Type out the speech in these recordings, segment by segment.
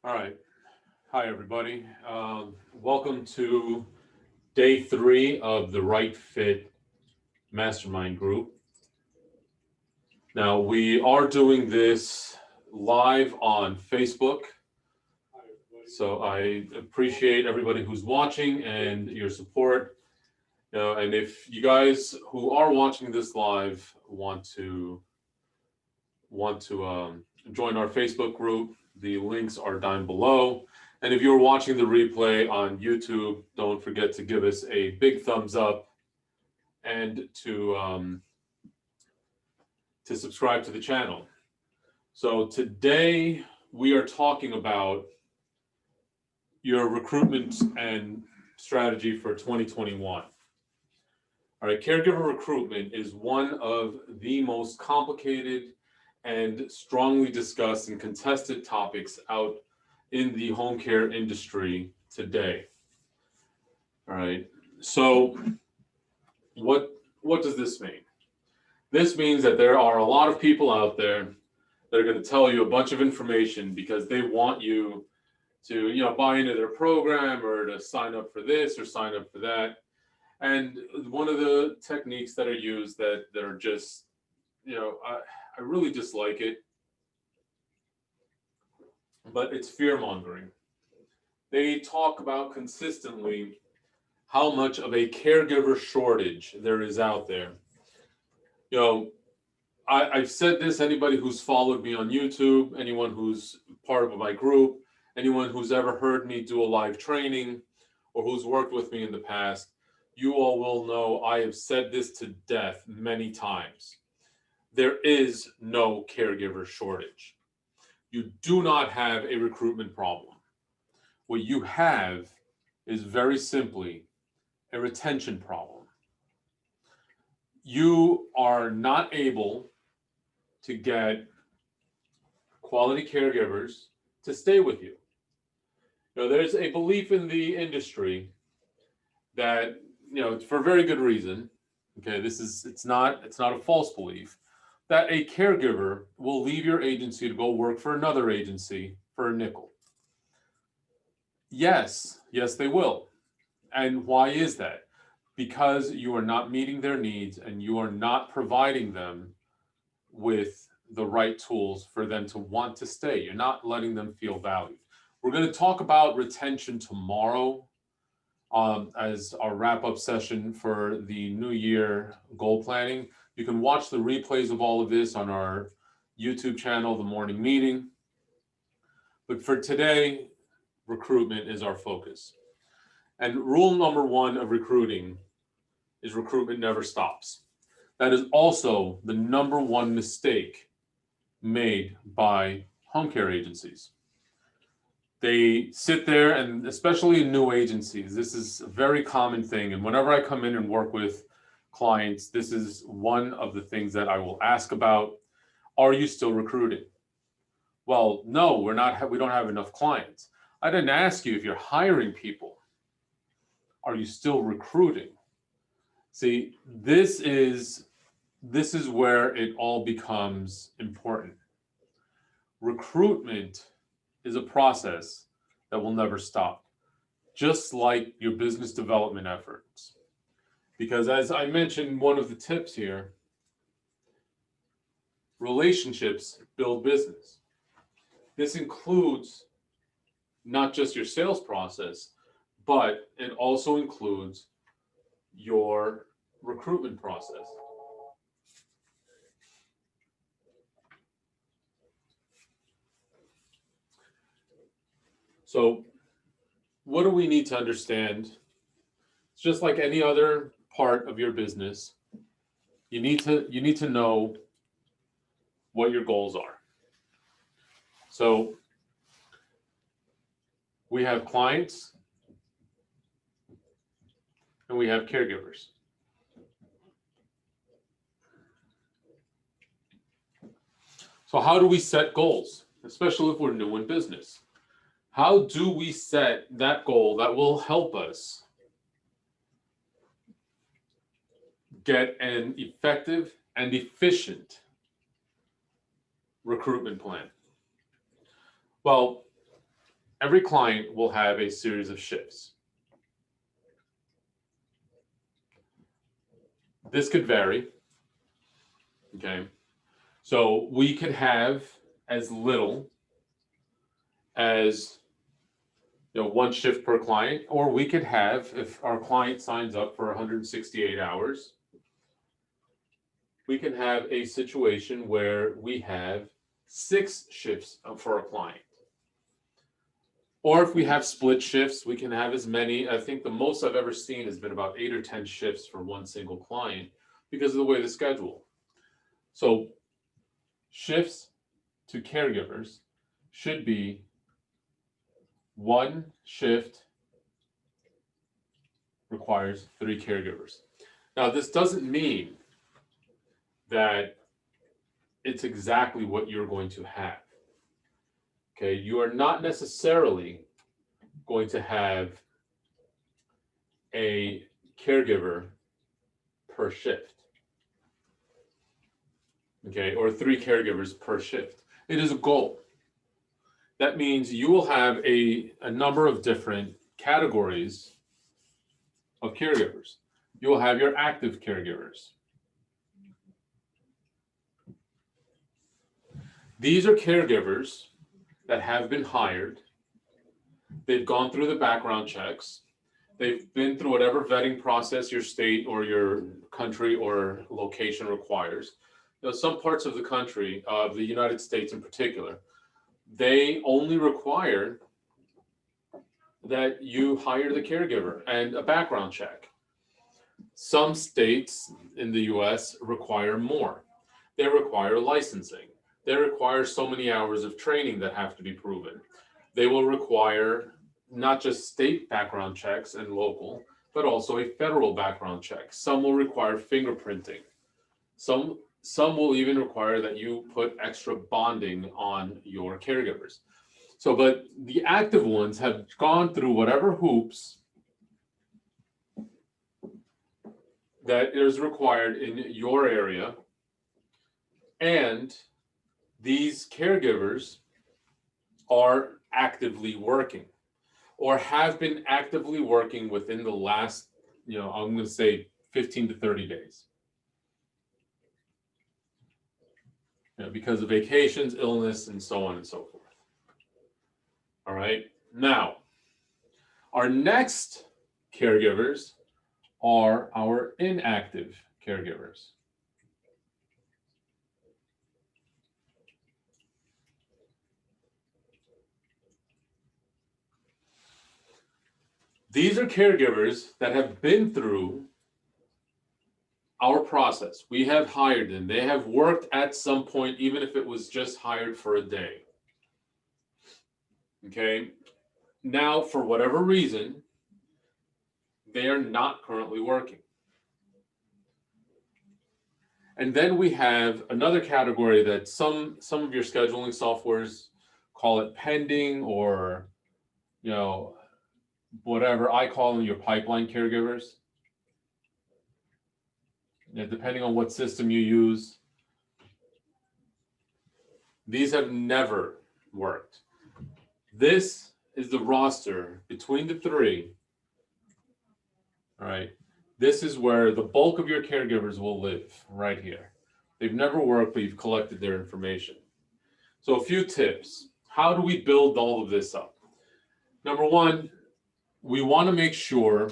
All right. Hi, everybody. Welcome to day 3 of the Right Fit Mastermind Group. Now, we are doing this live on Facebook. So I appreciate everybody who's watching and your support. And if you guys who are watching this live want to join our Facebook group, the links are down below. And if you're watching the replay on YouTube, don't forget to give us a big thumbs up and to subscribe to the channel. So today we are talking about your recruitment and strategy for 2021. All right, caregiver recruitment is one of the most complicated and strongly discussed and contested topics out in the home care industry today. All right, so what does this mean? This means that there are a lot of people out there that are going to tell you a bunch of information because they want you to buy into their program or to sign up for this or sign up for that. And one of the techniques that are used that are just, I really dislike it, but it's fear mongering. They talk about consistently how much of a caregiver shortage there is out there. I've said this, anybody who's followed me on YouTube, anyone who's part of my group, anyone who's ever heard me do a live training or who's worked with me in the past, you all will know I have said this to death many times. There is no caregiver shortage. You do not have a recruitment problem. What you have is very simply a retention problem. You are not able to get quality caregivers to stay with you. There's a belief in the industry that, for very good reason, okay, it's not a false belief, that a caregiver will leave your agency to go work for another agency for a nickel. Yes, they will. And why is that? Because you are not meeting their needs and you are not providing them with the right tools for them to want to stay. You're not letting them feel valued. We're going to talk about retention tomorrow as our wrap-up session for the new year goal planning. You can watch the replays of all of this on our YouTube channel, The Morning Meeting. But for today, recruitment is our focus. And rule number 1 of recruiting is recruitment never stops. That is also the number 1 mistake made by home care agencies. They sit there, and especially in new agencies, this is a very common thing. And whenever I come in and work with clients, this is one of the things that I will ask about. Are you still recruiting? Well, no, we don't have enough clients. I didn't ask you if you're hiring people. Are you still recruiting? See, this is where it all becomes important. Recruitment is a process that will never stop, just like your business development efforts. Because as I mentioned, one of the tips here, relationships build business. This includes not just your sales process, but it also includes your recruitment process. So what do we need to understand? It's just like any other part of your business. You need to know what your goals are. So we have clients and we have caregivers. So how do we set goals, especially if we're new in business? How do we set that goal that will help us get an effective and efficient recruitment plan? Well, every client will have a series of shifts. This could vary, okay? So we could have as little as one shift per client, or we could have, if our client signs up for 168 hours, we can have a situation where we have 6 shifts for a client. Or if we have split shifts, we can have as many. I think the most I've ever seen has been about 8 or 10 shifts for one single client because of the way the schedule. So shifts to caregivers should be 1 shift requires 3 caregivers. Now, this doesn't mean that it's exactly what you're going to have. Okay, you are not necessarily going to have a caregiver per shift. Okay, or 3 caregivers per shift. It is a goal. That means you will have a number of different categories of caregivers. You will have your active caregivers. These are caregivers that have been hired. They've gone through the background checks. They've been through whatever vetting process your state or your country or location requires. Some parts of the country, of the United States in particular, they only require that you hire the caregiver and a background check. Some states in the US require more. They require licensing. They require so many hours of training that have to be proven. They will require not just state background checks and local, but also a federal background check. Some will require fingerprinting. Some will even require that you put extra bonding on your caregivers. So, but the active ones have gone through whatever hoops that is required in your area, and these caregivers are actively working or have been actively working within the last, I'm going to say 15 to 30 days. Because of vacations, illness, and so on and so forth. All right. Now, our next caregivers are our inactive caregivers. These are caregivers that have been through our process. We have hired them. They have worked at some point, even if it was just hired for a day. Okay. Now, for whatever reason, they are not currently working. And then we have another category that some of your scheduling softwares call it pending, or whatever. I call them your pipeline caregivers. Depending on what system you use, these have never worked. This is the roster between the 3. All right. This is where the bulk of your caregivers will live, right here. They've never worked, but you've collected their information. So a few tips. How do we build all of this up? Number 1, we want to make sure,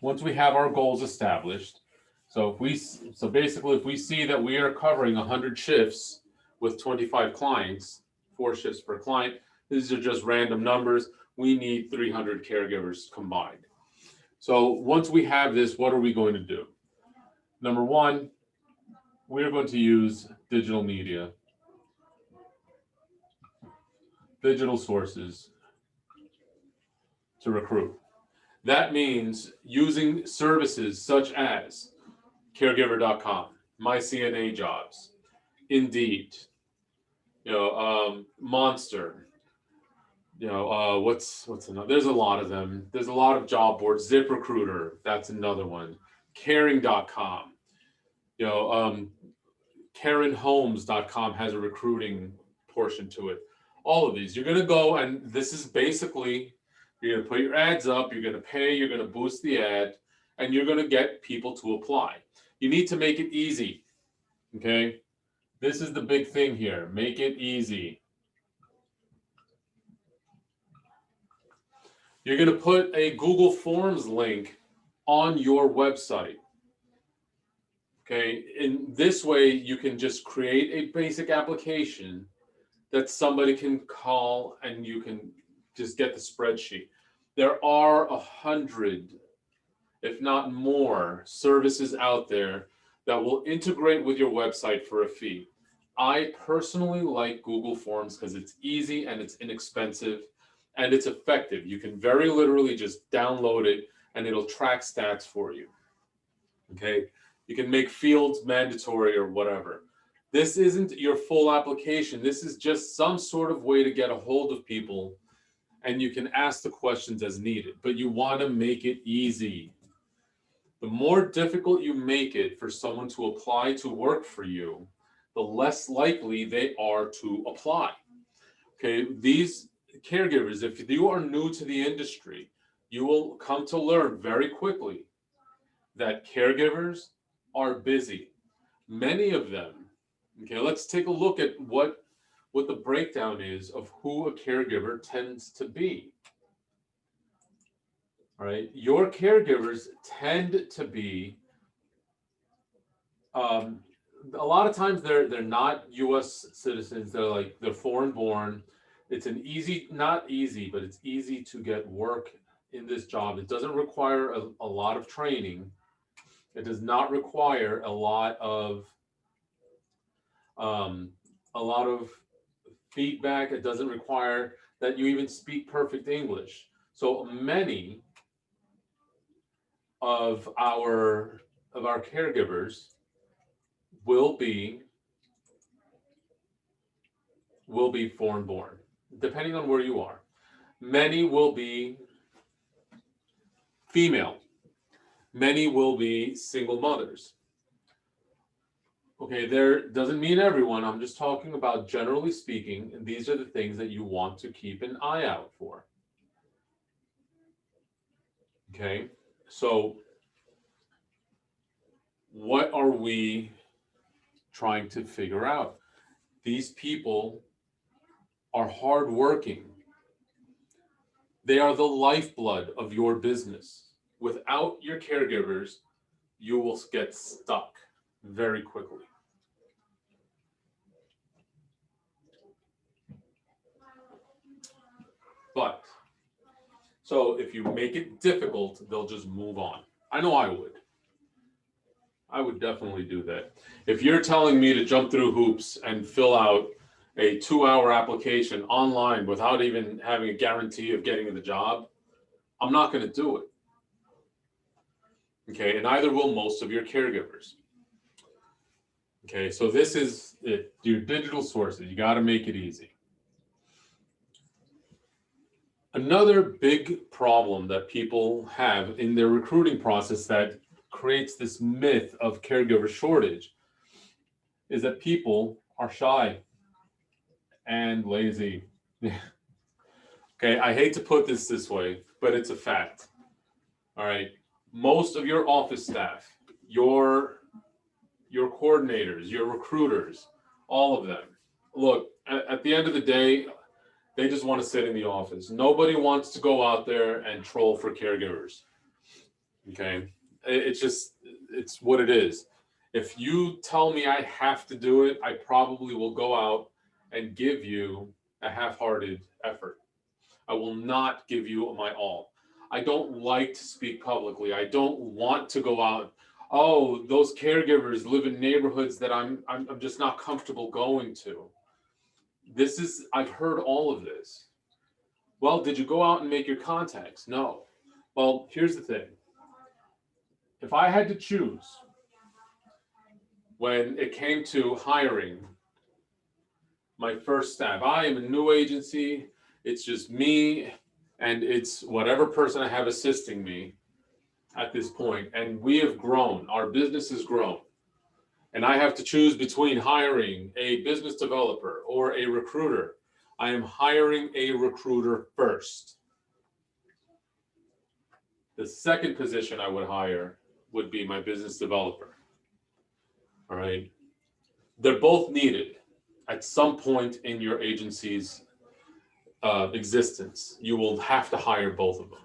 once we have our goals established, so basically if we see that we are covering 100 shifts with 25 clients, 4 shifts per client, these are just random numbers. We need 300 caregivers combined. So once we have this, what are we going to do? Number 1, we're going to use digital media, digital sources to recruit. That means using services such as caregiver.com, MyCNA Jobs, Indeed, Monster, what's another? There's a lot of them. There's a lot of job boards. ZipRecruiter, that's another one. Caring.com, KarenHomes.com has a recruiting portion to it. all of these. You're going to go, and this is basically, you're going to put your ads up, you're going to pay, you're going to boost the ad, and you're going to get people to apply. You need to make it easy. Okay. This is the big thing here. Make it easy. You're going to put a Google Forms link on your website. Okay. In this way, you can just create a basic application that somebody can call and you can just get the spreadsheet. There are 100, if not more, services out there that will integrate with your website for a fee. I personally like Google Forms because it's easy and it's inexpensive and it's effective. You can very literally just download it and it'll track stats for you. Okay. You can make fields mandatory or whatever. This isn't your full application. This is just some sort of way to get a hold of people, and you can ask the questions as needed, but you want to make it easy. The more difficult you make it for someone to apply to work for you, the less likely they are to apply. Okay, these caregivers, if you are new to the industry, you will come to learn very quickly that caregivers are busy. Many of them, okay, let's take a look at what the breakdown is of who a caregiver tends to be. All right, your caregivers tend to be, a lot of times they're not U.S. citizens. They're foreign born. It's an easy, not easy, but it's easy to get work in this job. It doesn't require a lot of training. It does not require a lot of feedback. It doesn't require that you even speak perfect English. So many of our caregivers will be foreign born, depending on where you are. Many will be female. Many will be single mothers. Okay, there doesn't mean everyone. I'm just talking about generally speaking, and these are the things that you want to keep an eye out for. Okay, so what are we trying to figure out? These people are hardworking. They are the lifeblood of your business. Without your caregivers, you will get stuck very quickly. But, so if you make it difficult, they'll just move on. I know I would. I would definitely do that. If you're telling me to jump through hoops and fill out a 2-hour application online without even having a guarantee of getting the job, I'm not going to do it. Okay, and neither will most of your caregivers. Okay, so this is it. Your digital sources. You got to make it easy. Another big problem that people have in their recruiting process that creates this myth of caregiver shortage is that people are shy and lazy. Okay, I hate to put this way, but it's a fact. All right, most of your office staff, your coordinators, your recruiters, all of them, look, at the end of the day, they just want to sit in the office. Nobody wants to go out there and troll for caregivers. Okay, it's what it is. If you tell me I have to do it, I probably will go out and give you a half-hearted effort. I will not give you my all. I don't like to speak publicly. I don't want to go out. Oh, those caregivers live in neighborhoods that I'm just not comfortable going to. I've heard all of this. Well, did you go out and make your contacts? No. Well, here's the thing. If I had to choose when it came to hiring my first staff, I am a new agency. It's just me and it's whatever person I have assisting me at this point. And we have grown. Our business has grown. And I have to choose between hiring a business developer or a recruiter. I am hiring a recruiter first. The second position I would hire would be my business developer. All right. They're both needed at some point in your agency's existence. You will have to hire both of them.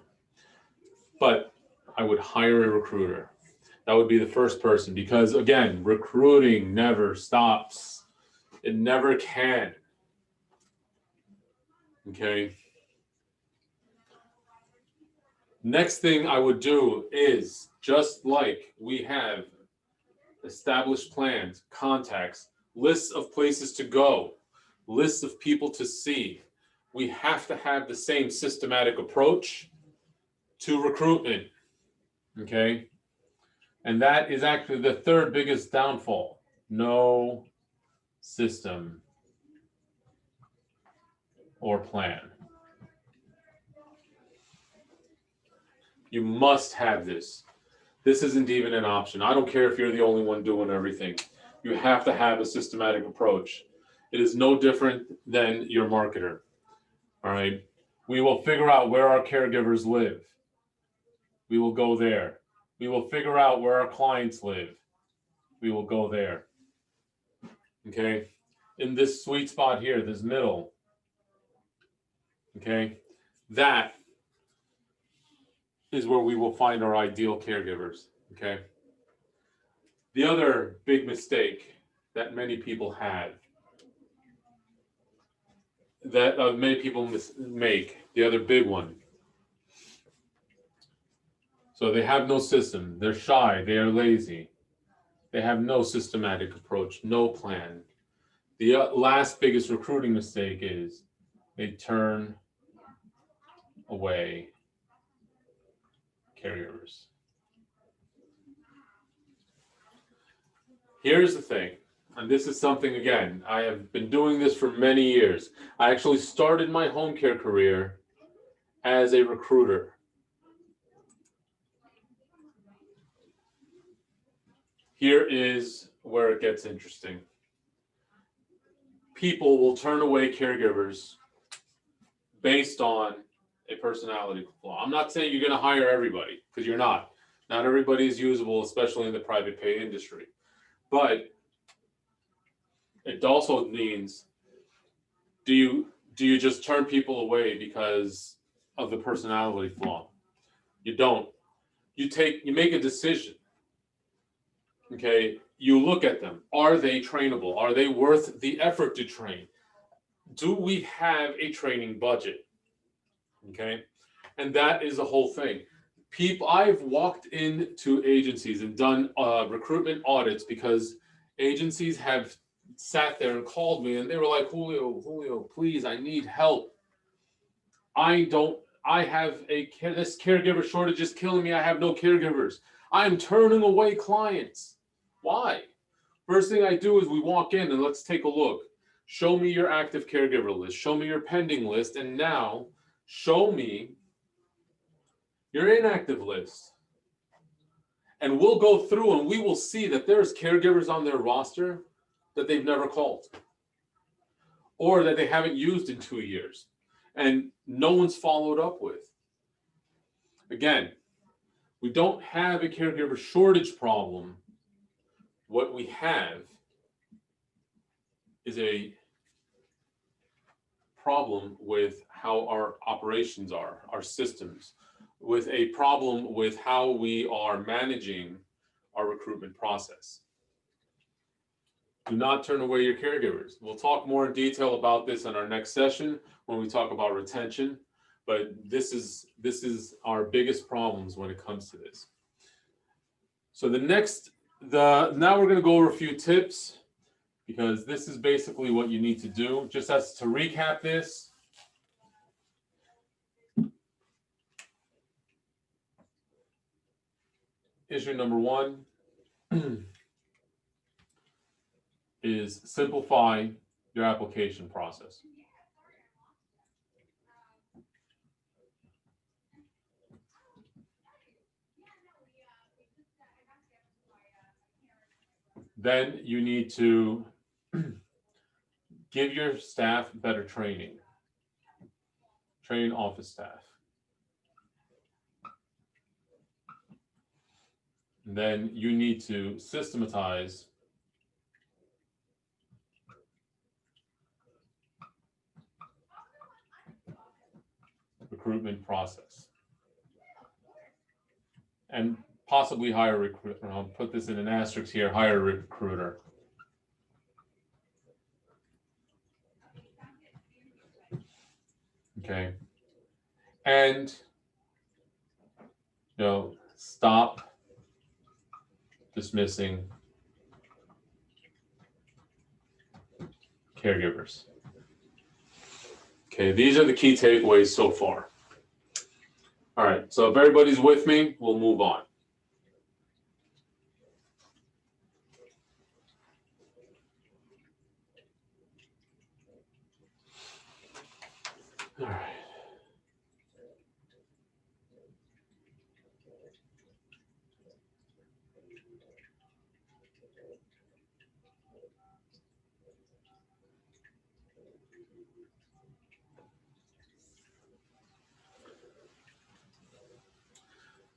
But I would hire a recruiter. That would be the first person because, again, recruiting never stops. It never can. Okay. Next thing I would do is, just like we have established plans, contacts, lists of places to go, lists of people to see, we have to have the same systematic approach to recruitment. Okay. And that is actually the third biggest downfall. No system or plan. You must have this. This isn't even an option. I don't care if you're the only one doing everything. You have to have a systematic approach. It is no different than your marketer. All right. We will figure out where our caregivers live. We will go there. We will figure out where our clients live. We will go there. Okay. In this sweet spot here, this middle. Okay. That is where we will find our ideal caregivers. Okay. The other big mistake that many people have, that many people make, the other big one. So they have no system. They're shy. They are lazy. They have no systematic approach, no plan. The last biggest recruiting mistake is they turn away caregivers. Here's the thing, and this is something, again, I have been doing this for many years. I actually started my home care career as a recruiter. Here is where it gets interesting. People will turn away caregivers based on a personality flaw. I'm not saying you're going to hire everybody, because you're not. Not everybody is usable, especially in the private pay industry. But it also means, do you just turn people away because of the personality flaw? You don't. You make a decision. Okay, you look at them. Are they trainable? Are they worth the effort to train? Do we have a training budget? Okay, and that is the whole thing. I've walked into agencies and done recruitment audits because agencies have sat there and called me and they were like, Julio, please, I need help. I have this caregiver shortage is killing me. I have no caregivers. I'm turning away clients. Why? First thing I do is we walk in and let's take a look. Show me your active caregiver list. Show me your pending list. And now show me your inactive list. And we'll go through and we will see that there's caregivers on their roster that they've never called or that they haven't used in 2 years and no one's followed up with. Again, we don't have a caregiver shortage problem. What we have is a problem with how our operations are, our systems, with a problem with how we are managing our recruitment process. Do not turn away your caregivers. We'll talk more in detail about this in our next session when we talk about retention, but this is our biggest problems when it comes to this. So now we're going to go over a few tips, because this is basically what you need to do. Just as to recap this, issue number 1 is simplify your application process. Then you need to give your staff better training. train office staff. And then you need to systematize recruitment process. And possibly hire a recruiter. I'll put this in an asterisk here, hire a recruiter. Okay. And, stop dismissing caregivers. Okay, these are the key takeaways so far. All right, so if everybody's with me, we'll move on. All right.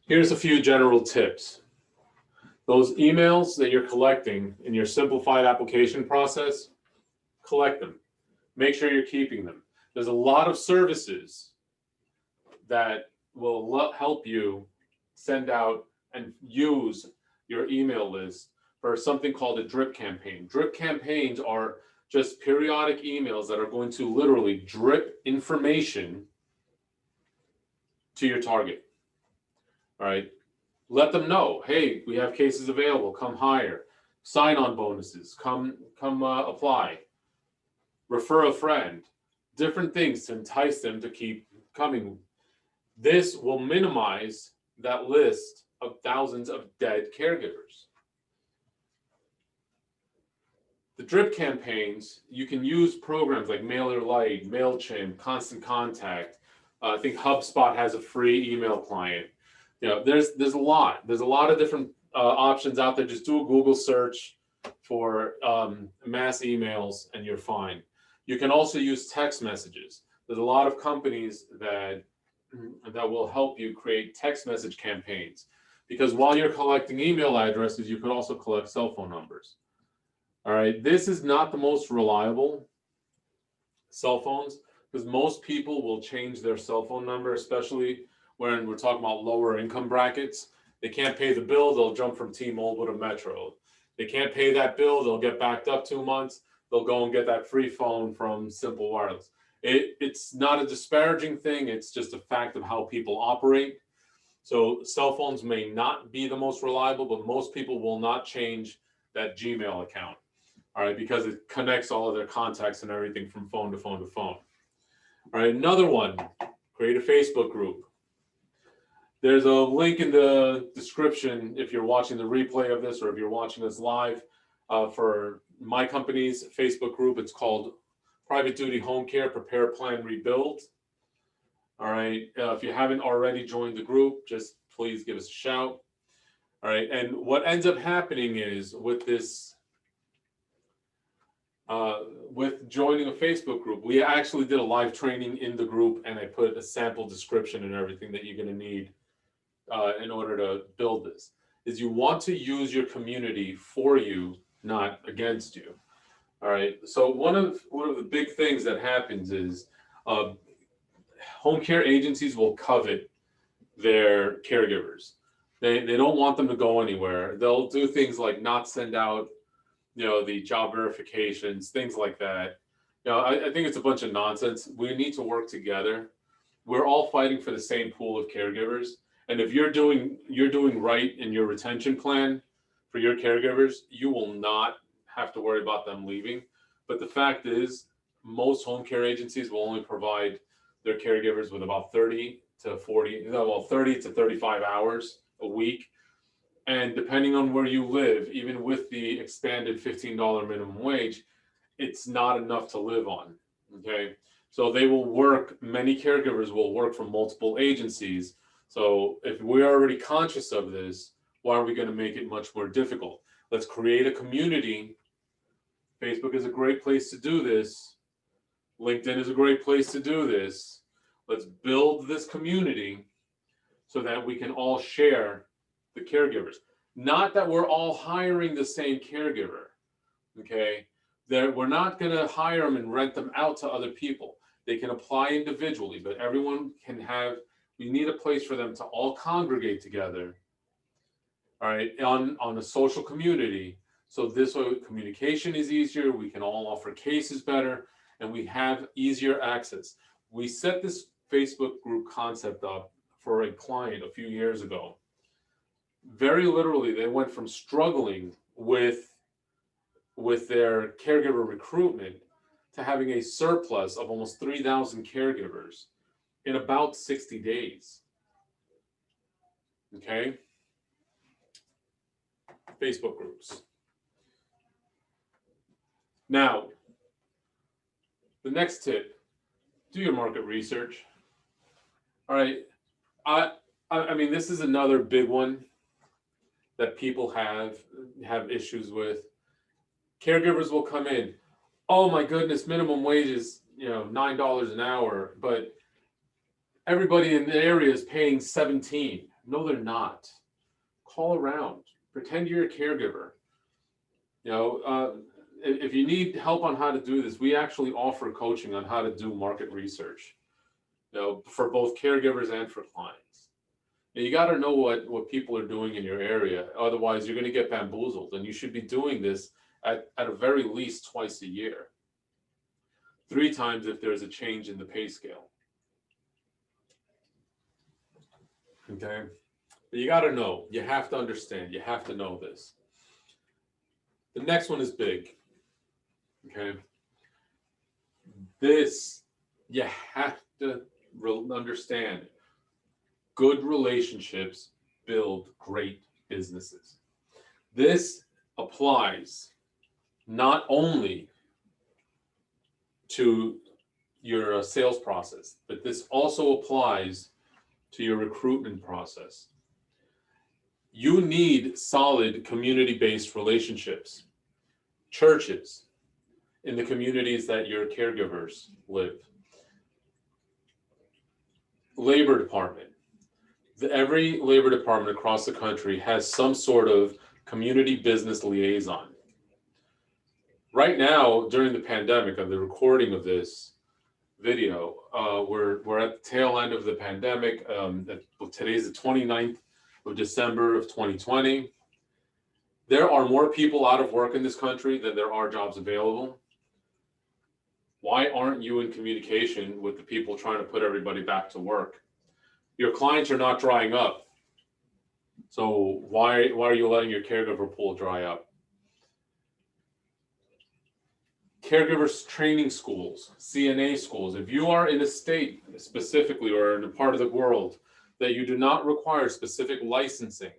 Here's a few general tips. Those emails that you're collecting in your simplified application process, collect them. Make sure you're keeping them. There's a lot of services that will help you send out and use your email list for something called a drip campaign. Drip campaigns are just periodic emails that are going to literally drip information to your target. All right. Let them know, hey, we have cases available. Come hire. Sign-on bonuses. Come apply. Refer a friend. Different things to entice them to keep coming. This will minimize that list of thousands of dead caregivers. The drip campaigns, you can use programs like MailerLite, MailChimp, Constant Contact. I think HubSpot has a free email client. There's a lot. There's a lot of different options out there. Just do a Google search for mass emails and you're fine. You can also use text messages. There's a lot of companies that will help you create text message campaigns, because while you're collecting email addresses, you can also collect cell phone numbers. All right, this is not the most reliable cell phones, because most people will change their cell phone number, especially when we're talking about lower income brackets. They can't pay the bill, they'll jump from T-Mobile to Metro. They can't pay that bill, they'll get backed up 2 months, they'll go and get that free phone from Simple Wireless. It's not a disparaging thing, it's just a fact of how people operate. So cell phones may not be the most reliable, but most people will not change that Gmail account, all right, because it connects all of their contacts and everything from phone to phone to phone. All right, another one, create a Facebook group. There's a link in the description if you're watching the replay of this or if you're watching this live for my company's Facebook group. It's called Private Duty Home Care Prepare, Plan, Rebuild. All right, if you haven't already joined the group, just please give us a shout. All right, and what ends up happening is with this, with joining a Facebook group, we actually did a live training in the group, and I put a sample description and everything that you're going to need in order to build this. Is you want to use your community for you, not against you. All right. So one of the big things that happens is home care agencies will covet their caregivers. They don't want them to go anywhere. They'll do things like not send out, the job verifications, things like that. I think it's a bunch of nonsense. We need to work together. We're all fighting for the same pool of caregivers. And if you're doing right in your retention plan for your caregivers, you will not have to worry about them leaving. But the fact is, most home care agencies will only provide their caregivers with about 30 to 35 hours a week. And depending on where you live, even with the expanded $15 minimum wage, it's not enough to live on, okay? So many caregivers will work for multiple agencies. So if we're already conscious of this, why are we going to make it much more difficult? Let's create a community. Facebook is a great place to do this. LinkedIn is a great place to do this. Let's build this community so that we can all share the caregivers. Not that we're all hiring the same caregiver, okay? We're not going to hire them and rent them out to other people. They can apply individually, but everyone can have, we need a place for them to all congregate together, all right, on a social community. So this way communication is easier, we can all offer cases better, and we have easier access. We set this Facebook group concept up for a client a few years ago. Very literally, they went from struggling with their caregiver recruitment to having a surplus of almost 3,000 caregivers in about 60 days. Okay? Facebook groups. Now, the next tip, do your market research. All right. I mean, this is another big one that people have issues with. Caregivers will come in, oh my goodness, minimum wage is, $9 an hour, but everybody in the area is paying 17. No, they're not. Call around, pretend you're a caregiver. If you need help on how to do this, we actually offer coaching on how to do market research, for both caregivers and for clients. And you got to know what people are doing in your area. Otherwise, you're going to get bamboozled. And you should be doing this at a very least twice a year. 3 times if there's a change in the pay scale. Okay? But you got to know. You have to understand. You have to know this. The next one is big. Okay? This, you have to understand. Good relationships build great businesses. This applies not only to your sales process, but this also applies to your recruitment process. You need solid community-based relationships. Churches in the communities that your caregivers live. Labor department. Every labor department across the country has some sort of community business liaison. Right now, during the pandemic, of the recording of this video, we're at the tail end of the pandemic. Today's the 29th of December of 2020. There are more people out of work in this country than there are jobs available. Why aren't you in communication with the people trying to put everybody back to work? Your clients are not drying up. So why are you letting your caregiver pool dry up? Caregivers training schools, CNA schools. If you are in a state specifically or in a part of the world that you do not require specific licensing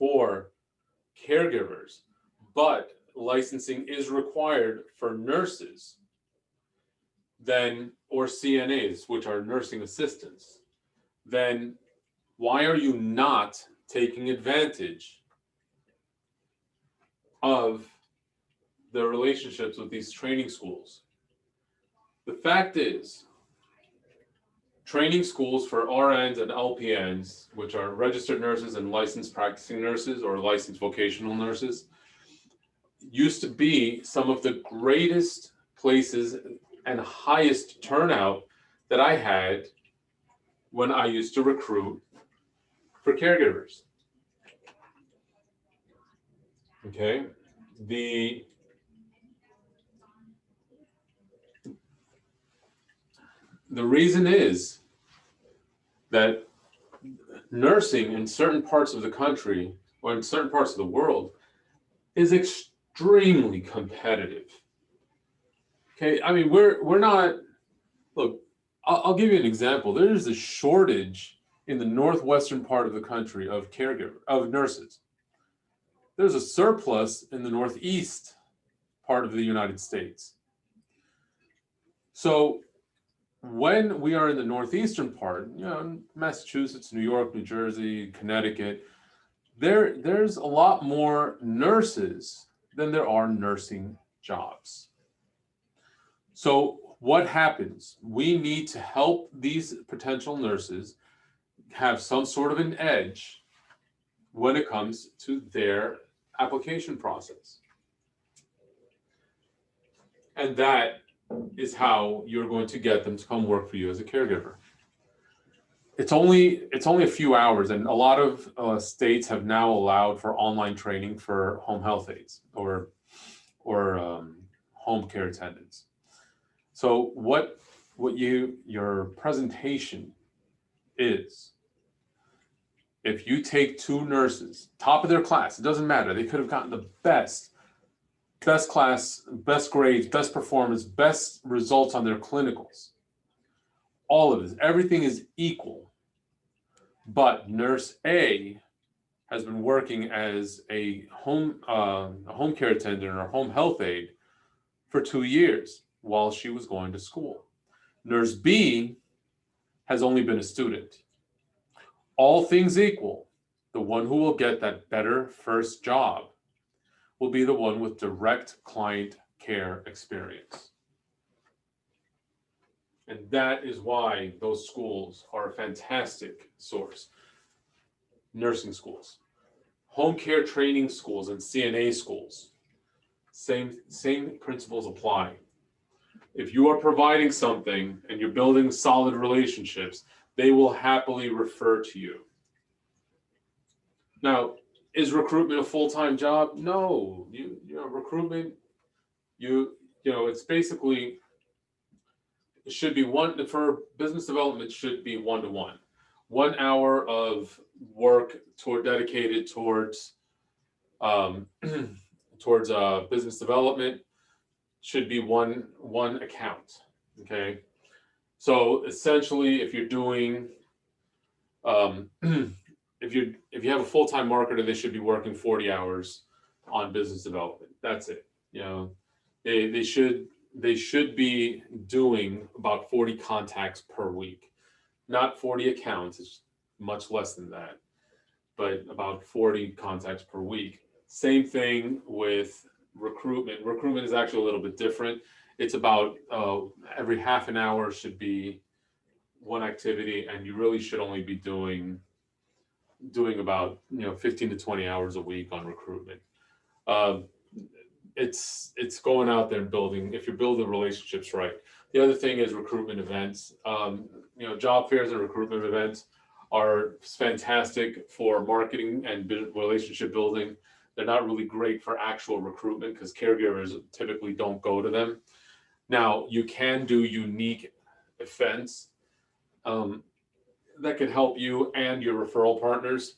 for caregivers, but licensing is required for nurses, then, or CNAs, which are nursing assistants, then why are you not taking advantage of the relationships with these training schools? The fact is, training schools for RNs and LPNs, which are registered nurses and licensed practicing nurses or licensed vocational nurses, used to be some of the greatest places and highest turnout that I had when I used to recruit for caregivers. Okay, the reason is that nursing in certain parts of the country or in certain parts of the world is extremely competitive. Okay, I mean, we're not, look, I'll give you an example. There's a shortage in the northwestern part of the country of nurses. There's a surplus in the northeast part of the United States. So when we are in the northeastern part, Massachusetts, New York, New Jersey, Connecticut, there's a lot more nurses than there are nursing jobs. So What happens? We need to help these potential nurses have some sort of an edge when it comes to their application process. And that is how you're going to get them to come work for you as a caregiver. It's only a few hours, and a lot of states have now allowed for online training for home health aides or home care attendants. So what your presentation is, if you take two nurses, top of their class, it doesn't matter, they could have gotten the best class, best grades, best performance, best results on their clinicals. All of this, everything is equal. But nurse A has been working as a home care attendant or home health aide for 2 years while she was going to school. Nurse B has only been a student. All things equal, the one who will get that better first job will be the one with direct client care experience. And that is why those schools are a fantastic source. Nursing schools, home care training schools, and CNA schools, same principles apply. If you are providing something and you're building solid relationships, they will happily refer to you. Now, is recruitment a full-time job? No. You know, recruitment, it's basically, it should be for business development, should be 1-to-1. 1 hour of work dedicated towards business development should be one account. Okay, so essentially, if you're doing if you have a full-time marketer, they should be working 40 hours on business development. That's it. You know, they should be doing about 40 contacts per week, not 40 accounts. It's much less than that, but about 40 contacts per week. Same thing with recruitment. Recruitment is actually a little bit different. It's about every half an hour should be one activity, and you really should only be doing about 15 to 20 hours a week on recruitment. It's going out there and building. If you're building relationships right. The other thing is recruitment events. Job fairs and recruitment events are fantastic for marketing and relationship building. They're not really great for actual recruitment because caregivers typically don't go to them. Now, you can do unique events that can help you and your referral partners.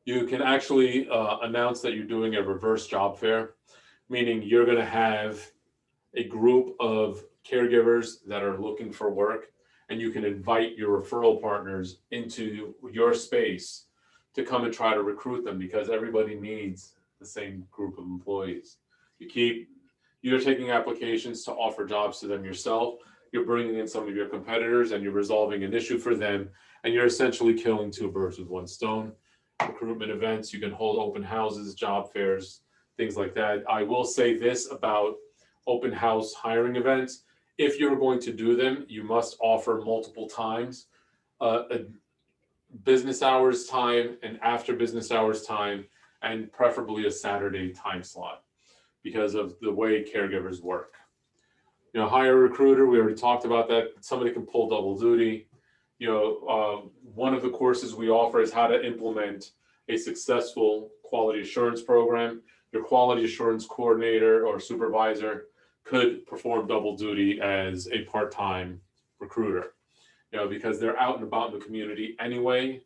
You can actually announce that you're doing a reverse job fair, meaning you're going to have a group of caregivers that are looking for work, and you can invite your referral partners into your space to come and try to recruit them, because everybody needs the same group of employees. You're taking applications to offer jobs to them yourself. You're bringing in some of your competitors and you're resolving an issue for them, and you're essentially killing two birds with one stone. Recruitment events, you can hold open houses, job fairs, things like that. I will say this about open house hiring events. If you're going to do them, you must offer multiple times, a business hours time and after business hours time, and preferably a Saturday time slot because of the way caregivers work. Hire a recruiter. We already talked about that. Somebody can pull double duty. One of the courses we offer is how to implement a successful quality assurance program. Your quality assurance coordinator or supervisor could perform double duty as a part-time recruiter, because they're out and about in the community anyway,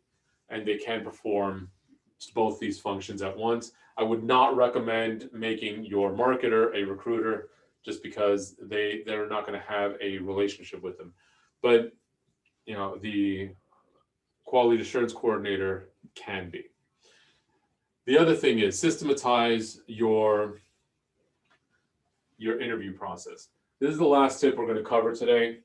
and they can perform both these functions at once. I would not recommend making your marketer a recruiter just because they're not going to have a relationship with them. But, the quality assurance coordinator can be. The other thing is systematize your interview process. This is the last tip we're going to cover today.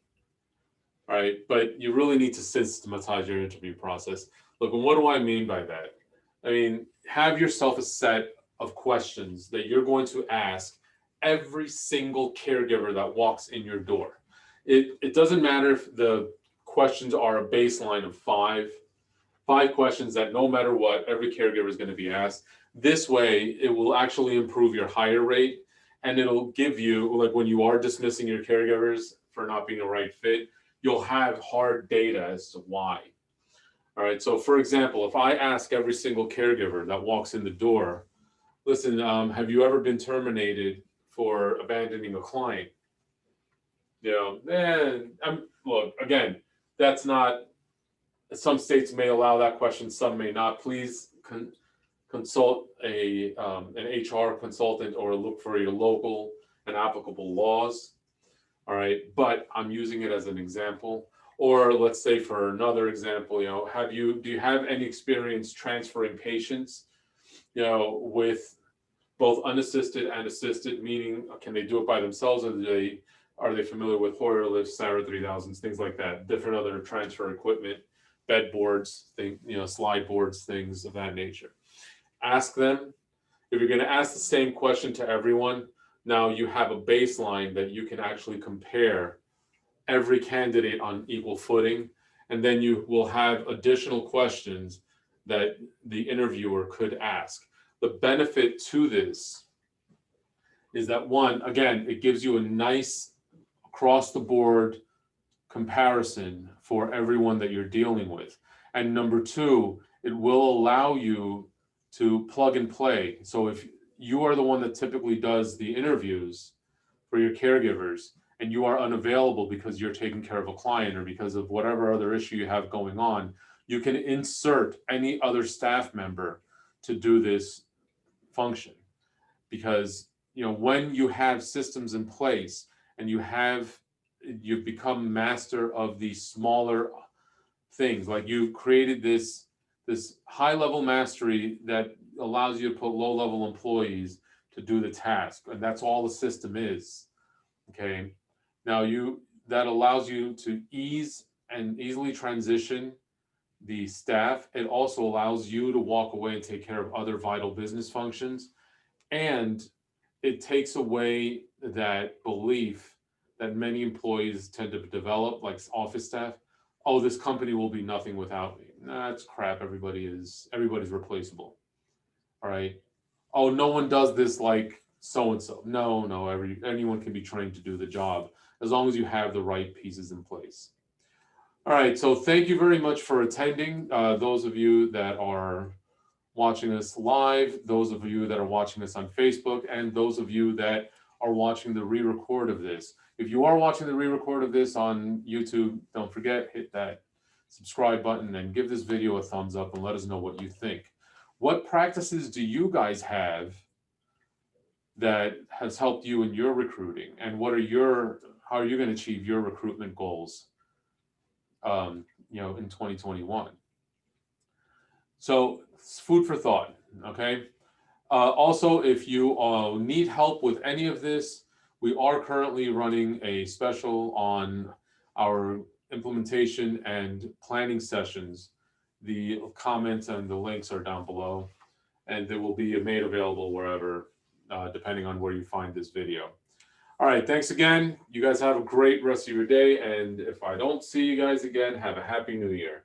All right, but you really need to systematize your interview process. Look, and what do I mean by that? I mean, have yourself a set of questions that you're going to ask every single caregiver that walks in your door. It doesn't matter if the questions are a baseline of five questions that no matter what, every caregiver is going to be asked. This way, it will actually improve your hire rate, and it'll give you, like when you are dismissing your caregivers for not being a right fit, you'll have hard data as to why. All right. So, for example, if I ask every single caregiver that walks in the door, listen, have you ever been terminated for abandoning a client? Look, again, that's not, some states may allow that question, some may not. Please consult an HR consultant or look for your local and applicable laws. All right, but I'm using it as an example. Or let's say for another example, do you have any experience transferring patients, with both unassisted and assisted, meaning can they do it by themselves, or are they familiar with Hoyer lifts, Sarah 3000s, things like that, different other transfer equipment, bed boards, slide boards, things of that nature. Ask them. If you're going to ask the same question to everyone, now you have a baseline that you can actually compare every candidate on equal footing, and then you will have additional questions that the interviewer could ask. The benefit to this is that, one, again, it gives you a nice across the board comparison for everyone that you're dealing with. And number two, it will allow you to plug and play. So if you are the one that typically does the interviews for your caregivers and you are unavailable because you're taking care of a client or because of whatever other issue you have going on, you can insert any other staff member to do this function. Because when you have systems in place and you've become master of these smaller things, like you've created this high level mastery that allows you to put low level employees to do the task, and that's all the system is. Okay, now that allows you to easily transition the staff. It also allows you to walk away and take care of other vital business functions, and it takes away that belief that many employees tend to develop, like office staff. Oh, this company will be nothing without me. Nah, that's crap. Everybody's replaceable. All right. Oh, no one does this like so-and-so. No, anyone can be trained to do the job as long as you have the right pieces in place. All right. So thank you very much for attending. Those of you that are watching us live, those of you that are watching us on Facebook, and those of you that are watching the re-record of this. If you are watching the re-record of this on YouTube, don't forget, hit that subscribe button and give this video a thumbs up and let us know what you think. What practices do you guys have that has helped you in your recruiting, and how are you going to achieve your recruitment goals, in 2021? So it's food for thought. Okay. Also, if you need help with any of this, we are currently running a special on our implementation and planning sessions. The comments and the links are down below, and they will be made available wherever, depending on where you find this video. All right, thanks again. You guys have a great rest of your day, and if I don't see you guys again, have a happy new year.